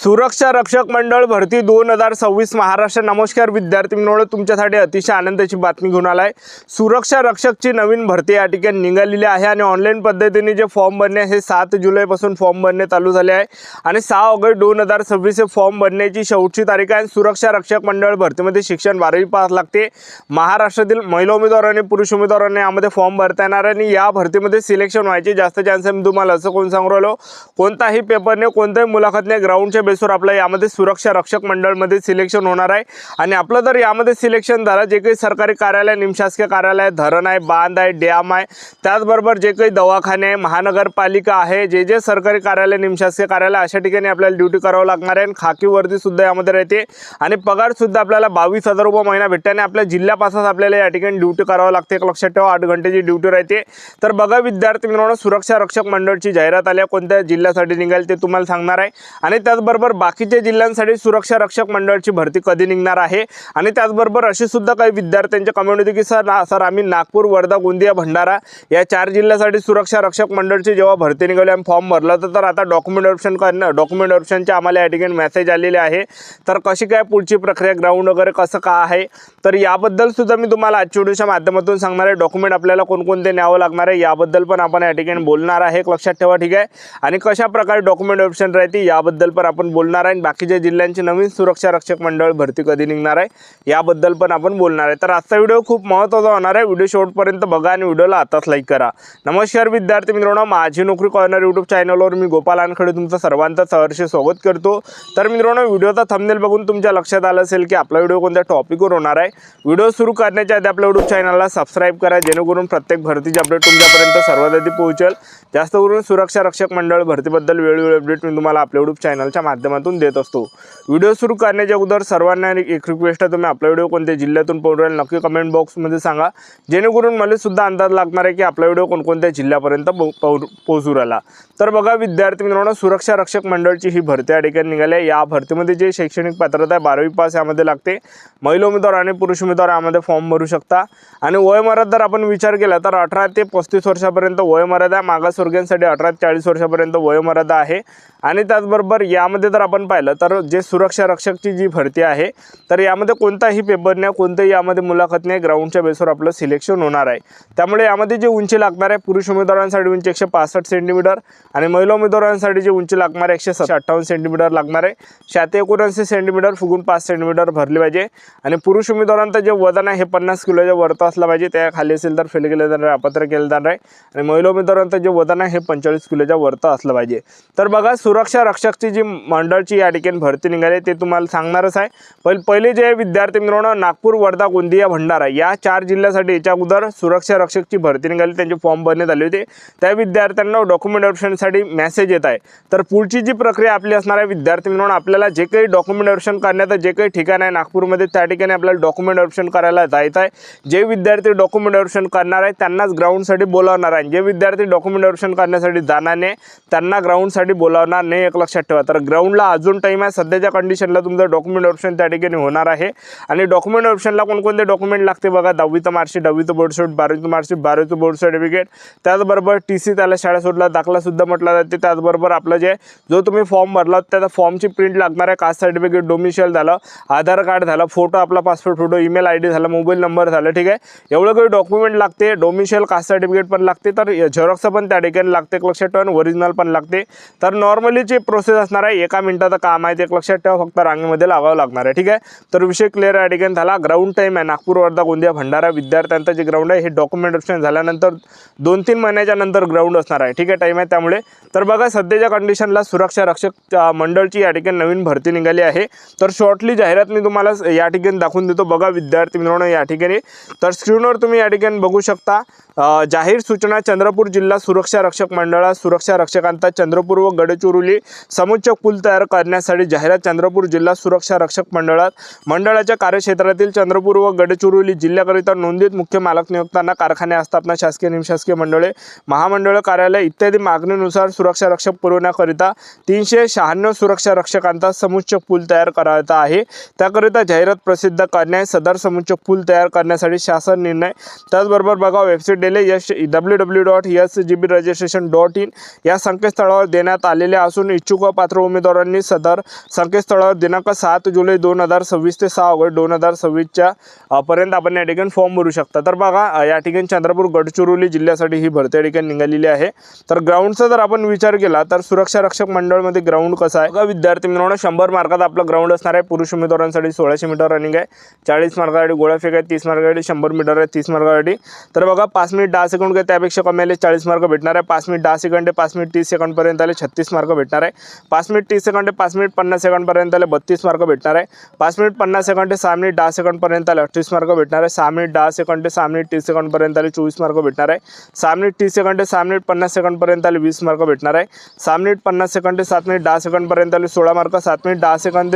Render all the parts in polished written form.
सुरक्षा रक्षक मंडळ भरती 2026 महाराष्ट्र। नमस्कार विद्यार्थी मित्रांनो, तुमच्यासाठी अतिशय आनंदाची बातमी घेऊन आलाय। सुरक्षा रक्षकची नवीन भरती या ठिकाणी निघालेली आहे आणि ऑनलाईन पद्धतीने जे फॉर्म भरणे हे 7 जुलैपासून फॉर्म भरणे चालू झाले आहे आणि 6 ऑगस्ट 2026 हे फॉर्म भरण्याची शेवटची तारीख आहे। सुरक्षा रक्षक मंडळ भरतीमध्ये शिक्षण 12वी पास लागते। महाराष्ट्रातील महिला उमेदवार आणि पुरुष उमेदवारांनी यामध्ये फॉर्म भरता येणार आणि या भरतीमध्ये सिलेक्शन व्हायचे जास्त चान्स आहे। तुम्हाला असं कोण सांगू राहिलो, कोणताही पेपर नाही, कोणत्याही मुलाखत नाही, ग्राउंडच्या बेसवर आपलं यामध्ये सुरक्षा रक्षक मंडळमध्ये सिलेक्शन होणार आहे। आणि आपलं जर यामध्ये सिलेक्शन झालं, जे काही सरकारी कार्यालय, निमशासकीय कार्यालय, धरण आहे, बांध आहे, डॅम आहे, त्याचबरोबर जे काही दवाखाने आहे, महानगरपालिका आहे, जे सरकारी कार्यालय, निमशासकीय कार्यालय अशा ठिकाणी आपल्याला ड्युटी करावं लागणार आहे। खाकी वर्दी सुद्धा यामध्ये राहते आणि पगार सुद्धा आपल्याला 22,000 रुपये महिना भेटते आणि आपल्या जिल्ह्यापासून आपल्याला या ठिकाणी ड्युटी करावं लागते। एक लक्षात ठेवा, 8 घंटेची ड्युटी राहते। तर बघा विद्यार्थी मित्रांनो, सुरक्षा रक्षक मंडळची जाहिरात आली, कोणत्या जिल्ह्यासाठी निघाल ते तुम्हाला सांगणार आहे आणि त्याचबरोबर बाकीच्या जिल्ह्यांसाठी सुरक्षा रक्षक मंडळची भरती कधी निघणार आहे। आणि त्याचबरोबर अशी सुद्धा काही विद्यार्थ्यांच्या कमेंट होती की सर आम्ही नागपूर, वर्धा, गोंदिया, भंडारा या 4 जिल्ह्यासाठी सुरक्षा रक्षक मंडळची जेव्हा भरती निघाली आम्ही फॉर्म भरला तर आता डॉक्युमेंट ऑप्शनचे आम्हाला या ठिकाणी मेसेज आलेले आहे। तर कशी काय पुढची प्रक्रिया, ग्राउंड वगैरे कसं काय आहे, तर याबद्दल सुद्धा मी तुम्हाला आजच्या व्हिडिओच्या माध्यमातून सांगणार आहे। डॉक्युमेंट आपल्याला कोणकोणते न्यावं लागणार आहे याबद्दल पण आपण या ठिकाणी बोलणार आहे, एक लक्षात ठेवा, ठीक आहे। आणि कशा प्रकारे डॉक्युमेंट ऑप्शन राहते याबद्दल पण आपण बोलणार आहे। बाकीच्या जिल्ह्यांची नवीन सुरक्षा रक्षक मंडळ भरती कधी निघणार आहे याबद्दल पण आपण बोलणार आहे। तर आजचा व्हिडिओ खूप महत्त्वाचा होणार आहे, व्हिडिओ शेवटपर्यंत बघा आणि व्हिडिओला आताच लाईक करा। नमस्कार विद्यार्थी मित्रांनो, माझी नोकरी कॉर्नर यूट्यूब चॅनलवर मी गोपाल वानखडे तुमचं सर्वांचं सहर्ष स्वागत करतो। तर मित्रांनो, व्हिडिओचा थंबनेल बघून तुमच्या लक्षात आलं असेल की आपला व्हिडिओ कोणत्या टॉपिकवर होणार आहे। व्हिडिओ सुरू करण्याच्या आधी आपल्या यूट्यूब चॅनलला सबस्क्राईब करा, जेणेकरून प्रत्येक भरतीची अपडेट तुमच्यापर्यंत सर्वात आधी पोहोचेल। जास्त करून सुरक्षा रक्षक मंडळ भरतीबद्दल वेळोवेळी अपडेट मी तुम्हाला आपल्या यूट्यूब चॅनलच्या माध्यमातून देत असतो। व्हिडिओ सुरू करण्याच्या अगोदर सर्वांना एक रिक्वेस्ट आहे, तुम्ही आपला व्हिडिओ कोणत्या जिल्ह्यातून पाहू राहिले नक्की कमेंट बॉक्समध्ये सांगा, जेणेकरून मला सुद्धा अंदाज लागणार आहे की आपला व्हिडिओ कोणकोणत्या जिल्ह्यापर्यंत पोहोचू राहिला। तर बघा विद्यार्थी मित्रांनो, सुरक्षा रक्षक मंडळची ही भरती या ठिकाणी निघाली आहे। या भरतीमध्ये जे शैक्षणिक पात्रता आहे 12वी पास यामध्ये लागते। महिला उमेदवार आणि पुरुष उमेदवार यामध्ये फॉर्म भरू शकता आणि वयोमर्यादा जर आपण विचार केला तर 18 ते 35 वर्षापर्यंत वयोमर्यादा, मागासवर्गीयांसाठी 18 ते 40 वर्षापर्यंत वयोमर्यादा आहे। आणि त्याचबरोबर यामध्ये जर आपण पाहिलं तर जे सुरक्षा रक्षकची जी भरती आहे तर यामध्ये कोणताही पेपर नाही, कोणतेही यामध्ये मुलाखत नाही, ग्राउंडच्या बेसवर आपलं सिलेक्शन होणार आहे। त्यामुळे यामध्ये जी उंची लागणार आहे, पुरुष उमेदवारांसाठी उंची 165 सेंटीमीटर आणि महिला उमेदवारांसाठी जी उंची लागणार आहे 158 सेंटीमीटर लागणार आहे। 79 सेंटीमीटर फुगून 5 सेंटीमीटर भरले पाहिजे आणि पुरुष उमेदवारांचं जे वजन आहे हे 50 किलोच्या वरती असलं पाहिजे, त्या खाली असेल तर फेल केलं जाणार, अपात्र केलं जाणार आहे। आणि महिला उमेदवारांचं जे वजन आहे हे 45 किलोच्या वरती असलं पाहिजे। तर बघा सुरक्षा रक्षकची जी मंडळची या ठिकाणी भरती निघाली ते तुम्हाला सांगणारच आहे। पहिले जे विद्यार्थी मित्रांनो, नागपूर, वर्धा, गोंदिया, भंडारा या 4 जिल्ह्यासाठी याच्या अगोदर सुरक्षा रक्षकची भरती निघाली, त्यांचे फॉर्म भरण्यात आले होते। त्या विद्यार्थ्यांना डॉक्युमेंट ऑप्शनसाठी मेसेज येत आहे। तर पुढची जी प्रक्रिया आपली असणार आहे विद्यार्थी मित्रांनो, आपल्याला जे काही डॉक्युमेंट ऑप्शन करण्याचं जे काही ठिकाण आहे नागपूरमध्ये त्या ठिकाणी आपल्याला डॉक्युमेंट ऑप्शन करायला जायचं आहे। जे विद्यार्थी डॉक्युमेंट ऑप्शन करणार आहे त्यांनाच ग्राउंडसाठी बोलावणार आहे। जे विद्यार्थी डॉक्युमेंट ऑप्शन करण्यासाठी जाणार नाही त्यांना ग्राउंडसाठी बोलावणार नाही, एक लक्षात ठेवा। तर ग्राउंडला अजून टाईम आहे, सध्याच्या कंडिशनला तुमचं डॉक्युमेंट ऑप्शन त्या ठिकाणी होणार आहे। आणि डॉक्युमेंट ऑप्शनला कोणकोणते डॉक्युमेंट लागते बघा, 10वीचं मार्कशीट, 10वीचं बोर्डशीट, 12वीचं मार्कशीट, 12वीचं बोर्ड सर्टिफिकेट, त्याचबरोबर TC, त्याला शाळा सोडला दाखला सुद्धा म्हटलं जाते। त्याचबरोबर आपलं जो तुम्ही फॉर्म भरला त्याचा फॉर्मची प्रिंट लागणार आहे, कास्ट सर्टिफिकेट, डोमिसाईल झालं, आधार कार्ड झालं, फोटो आपला पासपोर्ट फोटो, ईमेल ID झाला, मोबाईल नंबर झालं, ठीक आहे। एवढं काही डॉक्युमेंट लागते, डोमिसाईल, कास्ट सर्टिफिकेट पण लागते, तर झेरॉक्स पण त्या ठिकाणी लागते, एक लक्षात ठेवा, ओरिजिनल पण लागते। तर नॉर्मलीची प्रोसेस असणार आहे, 1 मिनिटाचं काम आहे, ते एक लक्षात ठेवा, फक्त रांगेमध्ये लागावं लागणार आहे, ठीक आहे। तर विषय क्लिअर या ठिकाणी झाला। ग्राउंड टाईम आहे नागपूर, वर्धा, गोंदिया, भंडारा विद्यार्थ्यांचं जे ग्राउंड आहे हे डॉक्युमेंट ऑप्शन झाल्यानंतर 2-3 महिन्याच्या नंतर ग्राउंड असणार आहे, ठीक आहे, टाईम आहे त्यामुळे। तर बघा सध्याच्या कंडिशनला सुरक्षा रक्षक मंडळची या ठिकाणी नवीन भरती निघाली आहे। तर शॉर्टली जाहिरात मी तुम्हाला या ठिकाणी दाखवून देतो, बघा विद्यार्थी मित्रांनो या ठिकाणी। तर स्क्रीनवर तुम्ही या ठिकाणी बघू शकता, जाहीर सूचना, चंद्रपूर जिल्हा सुरक्षा रक्षक मंडळात सुरक्षा रक्षकांचा चंद्रपूर व गडचिरोली समुच्च पूल तयार करण्यासाठी जाहिरात। चंद्रपूर जिल्हा सुरक्षा रक्षक मंडळाच्या कार्यक्षेत्रातील चंद्रपूर व गडचिरोली जिल्ह्याकरिता नोंदणीत मुख्य मालक नियुक्तांना कारखाने, आस्थापना, शासकीय, निमशासकीय मंडळे, महामंडळ, कार्यालय इत्यादी मागणीनुसार सुरक्षा रक्षक पुरवण्याकरिता 396 सुरक्षा रक्षकांचा समुच्च पूल तयार करायचा आहे। त्याकरिता जाहिरात प्रसिद्ध करणे, सदर समुच्च पूल तयार करण्यासाठी शासन निर्णय। त्याचबरोबर बघा वेबसाईट www.sgbregistration.in या संकेतस्थळावर देण्यात आलेले असून इच्छुक व पात्र उमेदवार उमेदवारांनी सदर संकेतस्थळावर दिनांक 7 जुलै 2026 ते 6 ऑगस्ट 2026 पर्यंत आपण या ठिकाणी फॉर्म भरू शकता। तर बघा या ठिकाणी चंद्रपूर गडचिरोली जिल्ह्यासाठी ही भरती या ठिकाणी निघालेली आहे। तर ग्राउंडचा जर आपण विचार केला तर सुरक्षा रक्षक मंडळमध्ये ग्राउंड कसं आहे बघा विद्यार्थी मित्रांनो, 100 मार्कात आपलं ग्राउंड असणार आहे। पुरुष उमेदवारांसाठी 1600 मीटर रनिंग आहे, 40 मार्कासाठी गोळाफेक आहे, 30 मार्कासाठी 100 मीटर आहे, 30 मार्कासाठी। तर बघा 5 मिनिट 10 सेकंड काय त्यापेक्षा कमी आले 40 मार्क भेटणार आहे। 5 मिनिट 10 सेकंड 5 मिनिट 30 सेकंड पर्यंत आले 36 मार्क भेटणार आहे। 5 मिनिट 30 सेकंड 5 मिनिट 50 सेकंड पर्यंत आले 32 मार्क भेटणार आहे। 5 मिनिट 50 सेकंड 6 मिनिट 10 सेकंड पर्यंत आले 38 मार्क भेटणार आहे। 6 मिनिट 10 सेकंड 6 मिनिट 30 सेकंड पर्यंत आले 24 मार्क भेटणार आहे। 6 मिनिट 30 सेकंड 6 मिनिट 50 सेकंड पर्यंत आले 20 मार्क भेटणार आहे। 6 मिनिट 50 सेकंड 7 मिनिट 10 सेकंड पर्यंत आले 16 mark. 7 minute 10 second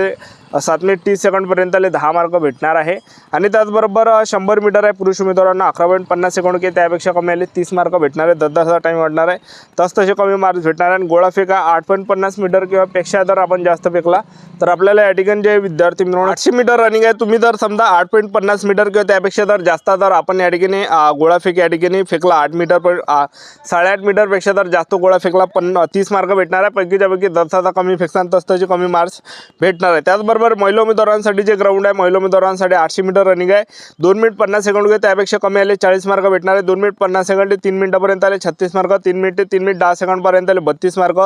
7 minute 30 second पर्यंत आले 10 मार्क भेटणार आहे। आणि त्याचबरोबर 100 मीटर आहे, पुरुष उमेदवारांना 11.50 सेकंड के त्यापेक्षा कमी आले 30 मार्क भेटणार आहे। 10 टाइम वाढणार आहे, तसे कमी मार्क्स भेटणार आहे। आणि गोळाफेक 8.50 मीटर किंवा पेक्षा जर आपण जास्त फेकला तर आपल्याला या ठिकाणी जे विद्यार्थी मिळून 800 मीटर रनिंग आहे, तुम्ही जर समजा 8.50 मीटर किंवा त्यापेक्षा जर जास्त जर आपण या ठिकाणी गोळाफेक या ठिकाणी फेकला 8 मीटर 8.5 मीटरपेक्षा जर जास्त गोळा फेकला 30 मार्क भेटणार आहे। पैकीच्या पैकी 10 कमी फेकसान तसे कमी मार्क्स भेटणार आहे। त्याचबरोबर महिला उमेदवारांसाठी जे ग्राउंड आहे, महिला उमेदवारांसाठी 800 मीटर रनिंग आहे, 2 मिनिट 50 सेकंड किंवा त्यापेक्षा कमी आले 40 मार्क भेटणार आहे। 2 मिनिट 50 सेकंड 3 मिनिटापर्यंत आले 36 मार्क। 3 मिनिट 10 सेकंड पर्यंत आले 32 mark.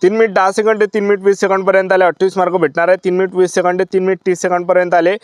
3 minute 10 second 3 minute 20 second पर्यंत आले 28 मार्क भेटणार आहे। 3 मिनिट 20 सेकंड 3 मिनिट 30 सेकंड पर्यंत आले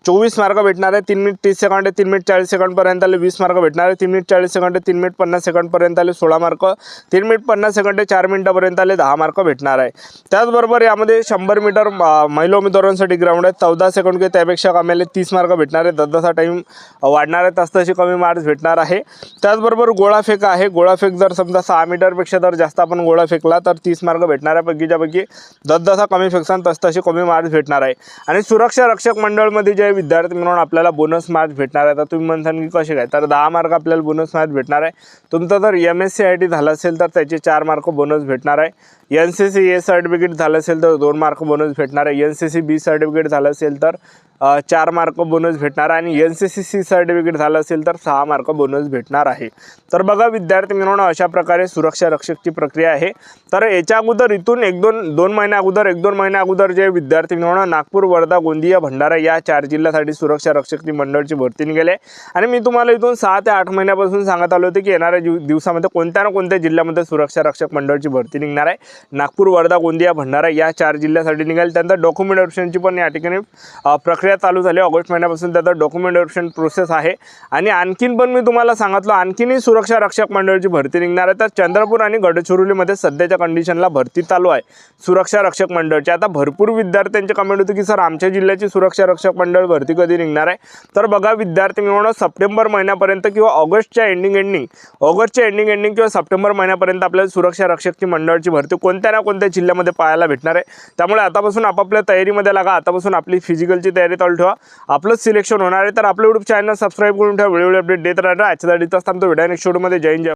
24 मार्क भेटणार आहे। 3 मिनिट 30 सेकंड 3 मिनिट 40 सेकंड पर्यंत आले 20 मार्क भेटणार आहे। 3 मिनिट 40 सेकंड 3 मिनिट 50 सेकंड पर्यंत आले 16 मार्क। 3 मिनिट 50 सेकंड 4 मिनिटापर्यंत आले 10 मार्क भेटणार आहे। त्याचबरोबर यामध्ये 100 मीटर महिला उमेदवारांसाठी ग्राउंड आहे, 14 सेकंड किंवा त्यापेक्षा कमी आले 30 मार्क भेटणार आहे। 10 टाइम वाढणार आहे, तसे कमी मार्क्स भेटणार आहे। त्याचबरोबर गोळाफेक आहे, गोळाफेक जर समजा 6 मीटरपेक्षा जर जास्त आपण गोळा फेकला तर 30 मार्क भेटणार आहे। पैकीच्या पैकी 10 कमी फेकसान तसे कमी मार्क्स भेटणार आहे। आणि सुरक्षा रक्षक मंडळमध्ये जे विद्यार्थी म्हणून आपल्याला बोनस मार्क्स भेटणार आहे, तर तुम्ही म्हणता की कसे काय, तर 10 मार्क आपल्याला बोनस मार्क्स भेटणार आहे। तुमचं जर MSc झालं असेल तर त्याचे 4 मार्क बोनस भेटणार आहे। NCC A सर्टिफिकेट झालं असेल तर 2 मार्क बोनस भेटणार आहे। NCC B सर्टिफिकेट झालं असेल तर 4 मार्क बोनस भेटणार आहे। आणि NCC C सर्टिफिकेट झालं असेल तर 6 मार्क बोनस भेटणार आहे। तर बघा विद्यार्थी मित्रांनो, अशा प्रकारे सुरक्षा रक्षकची प्रक्रिया आहे। तर याच्या अगोदर इथून 1-2 महिन्या अगोदर जे विद्यार्थी मित्रांनो नागपूर, वर्धा, गोंदिया, भंडारा या 4 जिल्ह्यासाठी सुरक्षा रक्षकची मंडळची भरती निघाली आहे। आणि मी तुम्हाला इथून 6 ते 8 महिन्यापासून सांगत आलो होते की येणाऱ्या दिवसामध्ये कोणत्या ना कोणत्या जिल्ह्यामध्ये सुरक्षा रक्षक मंडळची भरती निघणार आहे। नागपूर, वर्धा, गोंदिया, भंडारा या 4 जिल्ह्यासाठी निघाली। त्यानंतर डॉक्युमेंट व्हेरिफिकेशनची पण या ठिकाणी प्रक्रिया चालू झाली। ऑगस्ट महिन्यापासून त्याचा डॉक्युमेंट व्हेरिफिकेशन प्रोसेस आहे। आणि आणखीन पण मी तुम्हाला सांगितलं आणखीनही सुरक्षा रक्षक मंडळची भरती निघणार आहे। तर चंद्रपूर आणि गडचिरोलीमध्ये सध्याच्या कंडिशनला भरती चालू आहे सुरक्षा रक्षक मंडळची। आता भरपूर विद्यार्थ्यांचे कमेंट होते की सर आमच्या जिल्ह्याची सुरक्षा रक्षक मंडळ भरती कधी निघणार आहे। तर बघा विद्यार्थी मित्रांनो, सप्टेंबर महिन्यापर्यंत किंवा ऑगस्टच्या एंडिंग किंवा सप्टेंबर महिन्यापर्यंत आपल्याला सुरक्षा रक्षकची मंडळची भरती कोणत्या ना कोणत्या जिल्ह्यामध्ये पाहायला भेटणार आहे। त्यामुळे आतापासून आपापल्या तयारीमध्ये लागा, आतापासून आपली फिजिकलची तयारी चालू ठेवा, आपलं सिलेक्शन होणार आहे। तर आपलं YouTube चॅनल सबस्क्राईब करून ठेवा, वेळोवेळी अपडेट देत राहा। आजच्या दिवसात थांबतो, भेटूया नेक्स्ट व्हिडिओमध्ये। जय हिंद।